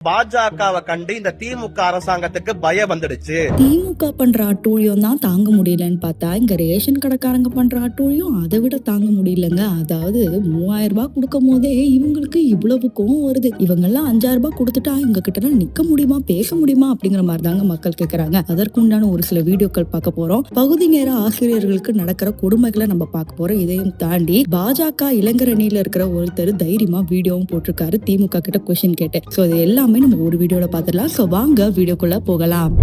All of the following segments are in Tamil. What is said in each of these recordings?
பாஜகவை கண்டு இந்த திமுக அரசாங்கத்துக்கு பயம் வந்துடுச்சு. திமுக பண்ற அட்டூழியம் தான் தாங்க முடியலன்னு பார்த்தா இங்க ரேஷன் கடைக்காரங்க பண்ற அட்டூழியம் அதை விட தாங்க முடியலங்க. அதாவது 3000 ரூபாய் கொடுக்கும் போதே இவங்களுக்கு இவ்வளவு கோவம் வருது. இவங்க எல்லாம் 5000 ரூபாய் கொடுத்துட்டா இங்க கிட்ட நிக்க முடியுமா, பேச முடியுமா அப்படிங்கிற மாதிரி தாங்க மக்கள் கேட்கறாங்க. அதற்கு உண்டான ஒரு சில வீடியோக்கள் பார்க்க போறோம். பகுதி நேர ஆசிரியர்களுக்கு நடக்கிற கொடுமைகளை நம்ம பார்க்க போறோம். இதையும் தாண்டி பாஜக இளைஞர் அணியில இருக்கிற ஒருத்தர் தைரியமா வீடியோவும் போட்டிருக்காரு. திமுக கிட்ட கொஸ்டின் கேட்டு சோ இது எல்லாமே நம்ம ஒரு வீடியோல பாத்துடலாம். சோ வாங்க வீடியோக்குள்ள போகலாம்.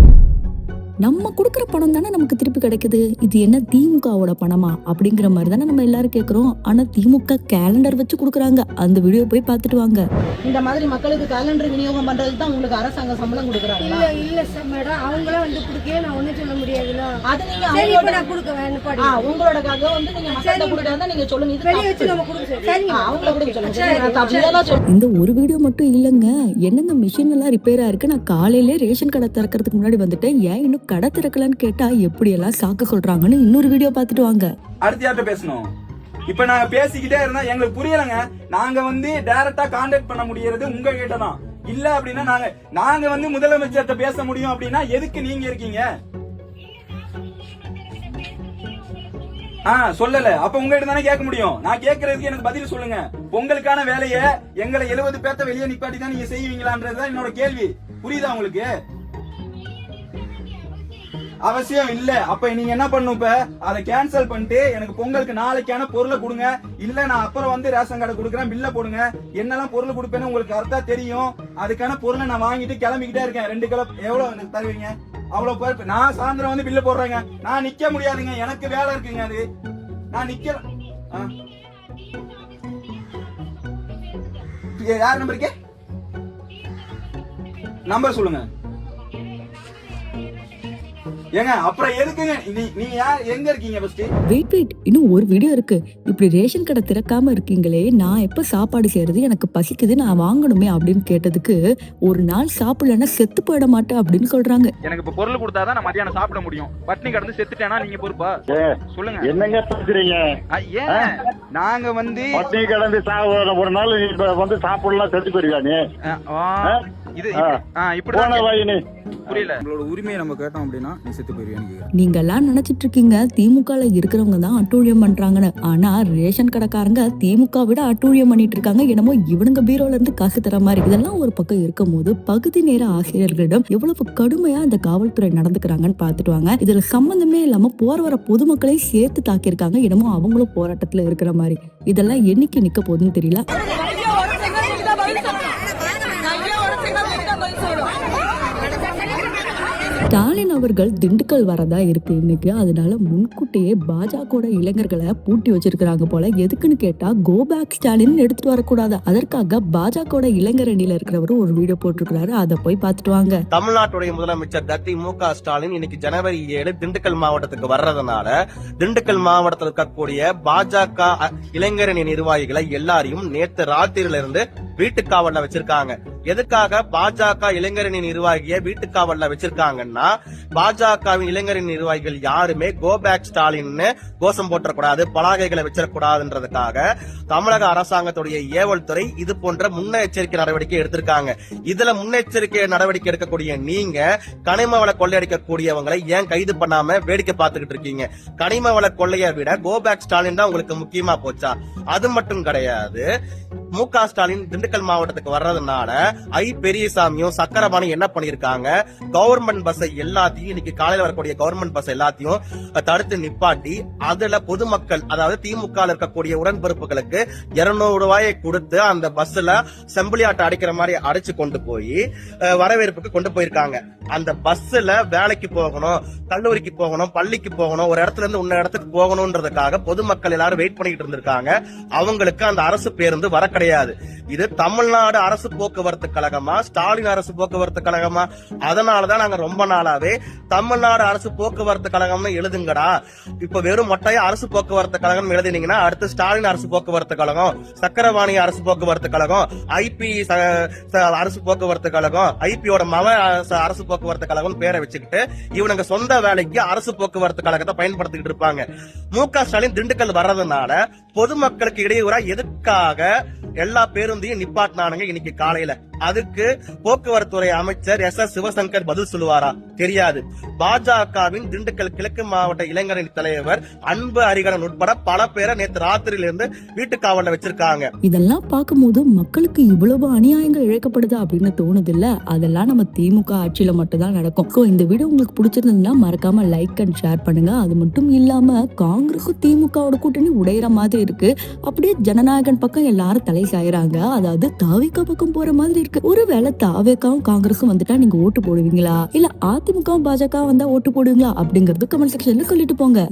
நம்ம கொடுக்குற பணம் தானே நமக்கு திருப்பி கிடைக்குது, இது என்ன திமுகவோட பணமா அப்படிங்கிற மாதிரி தானே நம்ம எல்லாரும் கேட்கிறோம். ஆனா திமுக கேலண்டர் வச்சு கொடுக்குறாங்க. அந்த வீடியோ போய் பார்த்துட்டு வாங்க. இந்த மாதிரி மக்களுக்கு கேலண்டர் விநியோகம் பண்றது தான் உங்களுக்கு அரசாங்க சம்பளம் கொடுக்குறாங்களா? இல்ல சார் மேடம், அவங்களே வந்து கொடுக்க நான் ஒண்ணும் சொல்ல முடியாதுல. அது நீங்க சரி இப்ப நான் கொடுக்கவேன். உங்களோடக்காக வந்து நீங்க மக்கள்கிட்ட கொடுக்கறதா நீங்க சொல்லுங்க. இது வெளிய வச்சு நம்ம கொடுக்க சரி அவங்கள கொடுக்க சொல்லுங்க. இந்த ஒரு வீடியோ மட்டும் இல்லங்க, என்னங்க மிஷின் எல்லாம் ரிப்பேர் ஆயிருக்கு, நான் காலையிலே ரேஷன் கடை திறக்கிறதுக்கு முன்னாடி வந்துட்டேன், ஏன் இன்னும் கடை திறக்கலன்னு கேட்டா எப்படி எல்லாம் சாக்கு சொல்றாங்கன்னு இன்னொரு வீடியோ பார்த்துட்டு வாங்க. அடுத்த யார்கிட்ட பேசணும்? இப்ப நாங்க பேசிக்கிட்டே இருந்தா எங்களுக்கு புரியலங்க. நாங்க வந்து டைரக்டா கான்டாக்ட் பண்ண முடியறது உங்க கிட்ட தான். இல்ல அப்படின்னா நாங்க வந்து முதலமைச்சர்கிட்ட பேச முடியும் அப்படின்னா எதுக்கு நீங்க இருக்கீங்க? சொல்லல. அப்ப உங்ககிட்ட தானே கேட்க முடியும். நான் கேட்கறதுக்கு எனக்கு பதில் சொல்லுங்க. உங்களுக்கான வேலையை எங்களை 70 பேர்த்த வெளியே நிப்பாட்டி தான் நீங்க செய்வீங்களான்றதுதான் என்னோட கேள்வி. புரியுதா உங்களுக்கு? அவசியம் இல்ல. அப்ப நீங்க என்ன பண்ணும், இப்ப அதை கேன்சல் பண்ணிட்டு எனக்கு பொங்கலுக்கு நாளைக்கான பொருளை கொடுங்க. இல்ல நான் அப்புறம் வந்து ரேஷன் கார்டு கொடுக்குறேன், பில்ல போடுங்க. என்னெல்லாம் பொருள் கொடுப்பேன்னு உங்களுக்கு கரெக்டா தெரியும். அதுக்கான பொருளை நான் வாங்கிட்டு கிளம்பிக்கிட்டே இருக்கேன். 2 கிலோ எவ்வளவு எனக்கு தருவீங்க? அவ்வளவு பொறுப்பு. நான் சாயந்தரம் வந்து பில்ல போடுறேங்க. நான் நிக்க முடியாதுங்க, எனக்கு வேலை இருக்குங்க. அது நான் நிக்க. யார் நம்பருக்கு நம்பர் சொல்லுங்க. ஏங்க அப்புறம் எதுக்குங்க நீங்க யார், எங்க இருக்கீங்க ஃபர்ஸ்ட்? வெயிட் இன்னும் ஒரு வீடியோ இருக்கு. இப்படி ரேஷன் கடை திறக்காம இருக்கீங்களே, நான் எப்ப சாப்பாடு செய்யறது, எனக்கு பசிக்குது, நான் வாங்கணுமே அப்படின்னு கேட்டதுக்கு ஒரு நாள் சாப்பிடலன்னா செத்து போயிட மாட்டேன் அப்படின்னு சொல்றாங்க. எனக்கு இப்ப பொருள் கொடுத்தாதான் நான் மதியானம் சாப்பிட முடியும். பட்னி கடந்து செத்துட்டேனா நீங்க பொறுப்பா? சொல்லுங்க. என்னங்க பேசுறீங்க? ஏன் நாங்க வந்து பட்னி கடந்து ஒரு நாள் வந்து சாப்பிடலாம், செத்து போயிருக்கா நீ? இது இப்படி புரியல. உங்களோட உரிமையை நம்ம கேட்டோம் அப்படின்னா நீ செத்து போயிருவீங்க. நீங்க எல்லாம் நினைச்சிட்டு இருக்கீங்க திமுகல இருக்கிறவங்க தான் அட்டூழியம் பண்றாங்கன்னு. ஆனா ரேஷன் கடைக்காரங்க திமுக விட அட்டூழியம் பண்ணிட்டு இருக்காங்க. என்னமோ இவனுங்க பீரோல இருந்து காசு தர மாதிரி. இதெல்லாம் ஒரு பக்கம் இருக்கும் போது பகுதி நேர ஆசிரியர்களிடம் எவ்வளவு கடுமையா இந்த காவல்துறை நடந்துக்கிறாங்கன்னு பாத்துட்டு வாங்க. இதுல சம்பந்தமே இல்லாம போற வர பொதுமக்களை சேர்த்து தாக்கியிருக்காங்க. என்னமோ அவங்களும் போராட்டத்துல இருக்கிற மாதிரி. இதெல்லாம் என்னைக்கு நிக்க போகுதுன்னு தெரியல. ஸ்டாலின் அவர்கள் திண்டுக்கல் வரதா இருக்கு இன்னைக்கு. அதனால முன்கூட்டியே பாஜக இளைஞர்களை பூட்டி வச்சிருக்காங்க போல. எதுக்குன்னு கேட்டா கோ பேக் ஸ்டாலின் எடுத்துட்டு வரக்கூடாது. அதற்காக பாஜக இளைஞர் அணியில இருக்கிறவரு ஒரு வீடியோ போட்டிருக்கிறாரு. அதை போய் பார்த்துட்டு வாங்க. தமிழ்நாட்டுடைய முதலமைச்சர் திமுக ஸ்டாலின் இன்னைக்கு ஜனவரி 7 திண்டுக்கல் மாவட்டத்துக்கு வர்றதுனால திண்டுக்கல் மாவட்டத்தில் இருக்கக்கூடிய பாஜக இளைஞர் அணி நிர்வாகிகளை எல்லாரையும் நேற்று ராத்திரில இருந்து வீட்டுக்காவல்ல வச்சிருக்காங்க. எதுக்காக பாஜக இளைஞரணி நிர்வாகிய வீட்டுக்காவல்ல வச்சிருக்காங்கன்னா, பாஜகவின் இளைஞரின் நிர்வாகிகள் யாருமே கோ பேக் ஸ்டாலின் கோஷம் போட்டக்கூடாது, பலாகைகளை வச்சிடக்கூடாதுன்றதுக்காக தமிழக அரசாங்கத்துடைய ஏவல் துறை இது போன்ற முன்னெச்சரிக்கை நடவடிக்கை எடுத்திருக்காங்க. இதுல முன்னெச்சரிக்கை நடவடிக்கை எடுக்கக்கூடிய நீங்க கனிம வள கொள்ளையடிக்கக்கூடியவங்களை ஏன் கைது பண்ணாம வேடிக்கை பார்த்துக்கிட்டு இருக்கீங்க? கனிம வள கொள்ளையை விட கோ பேக் ஸ்டாலின் தான் உங்களுக்கு முக்கியமா போச்சா? அது மட்டும் கிடையாது. மு.க. ஸ்டாலின் திண்டுக்கல் மாவட்டத்துக்கு வர்றதுனால பெரியசாமியும் சக்கரபாணி என்ன பண்ணிருக்காங்க, கவர்மெண்ட் பஸ் எல்லாத்தையும் இன்னைக்கு காலையில வரக்கூடிய கவர்மெண்ட் பஸ் எல்லாத்தையும் தடுத்து நிப்பாட்டி அதுல பொதுமக்கள், அதாவது திமுக இருக்கக்கூடிய உடன்பிறப்புகளுக்கு 200 ரூபாயை கொடுத்து அந்த பஸ்ல செம்பிளியாட்டம் அடிக்கிற மாதிரி அடிச்சு கொண்டு போய் வரவேற்புக்கு கொண்டு போயிருக்காங்க. அந்த பஸ்ல வேலைக்கு போகணும், கல்லூரிக்கு போகணும், பள்ளிக்கு போகணும், ஒரு இடத்துல இருந்து இன்னொரு இடத்துக்கு போகணும்ன்றதுக்காக பொதுமக்கள் எல்லாரும் வெயிட் பண்ணிட்டு இருந்திருக்காங்க. அவங்களுக்கு அந்த அரசு பேருந்து வர கிடையாது. இது தமிழ்நாடு அரசு போக்குவரத்து கழகமா, ஸ்டாலின் அரசு போக்குவரத்து கழகமா? அதனாலதான் நாங்க ரொம்ப நாளாவே தமிழ்நாடு அரசு போக்குவரத்து கழகம்னு எழுதுங்கடா. இப்ப வெறும் மொட்டையா அரசு போக்குவரத்து கழகம் எழுதினீங்கன்னா அடுத்து ஸ்டாலின் அரசு போக்குவரத்து கழகம், சக்கரவாணி அரசு போக்குவரத்து கழகம், ஐபி அரசு போக்குவரத்து கழகம், ஐபியோட அரசு போக்குவரத்து கழகம் பேரை வச்சுக்கிட்டு இவனுங்க சொந்த வேலைக்கு அரசு போக்குவரத்து கழகத்தை பயன்படுத்திக்கிட்டு இருப்பாங்க. மு.க. ஸ்டாலின் திண்டுக்கல் வர்றதுனால பொதுமக்களுக்கு இடையூறா எதுக்காக எல்லா பேருந்தையும் நிப்பாட்டினானுங்க இன்னைக்கு காலையில? அதுக்கு போக்குவரத்துறை அமைச்சர் எஸ் சிவசங்கர் பதில் சொல்லுவாரா? தெரியாது. பாஜகவின் திண்டுக்கல் கிழக்கு மாவட்ட இளைஞரணி தலைவர் அன்பு ஹரிகரன் உட்பட பல பேரை நேற்று ராத்திரியில இருந்து வீட்டு காவல்ல வச்சிருக்காங்க. இதெல்லாம் பார்க்கும்போது மக்களுக்கு இவ்வளவு அநியாயங்கள் இழைக்கப்படுது அப்படின்னு தோணுது இல்ல? அதெல்லாம் நம்ம திமுக ஆட்சியில மட்டும் தான் நடக்கும். சோ இந்த வீடியோ உங்களுக்கு பிடிச்சிருந்ததுன்னா மறக்காம லைக் அண்ட் ஷேர் பண்ணுங்க. அது மட்டும் இல்லாம காங்கிரஸும் திமுகவோட கூட்டணி உடையிற மாதிரி இருக்கு. அப்படியே ஜனநாயகன் பக்கம் எல்லாரும் தலை சாயறாங்க. அதாவது தாவேகா பக்கம் போற மாதிரி இருக்கு. ஒருவேளை தாவேகாவும் காங்கிரஸும் வந்துட்டா நீங்க ஓட்டு போடுவீங்களா? இல்ல அதிமுகவும் பாஜக வந்தா ஓட்டு போடுவீங்களா? அப்படிங்கறது கமெண்ட் செக்ஷன்ல சொல்லிட்டு போங்க.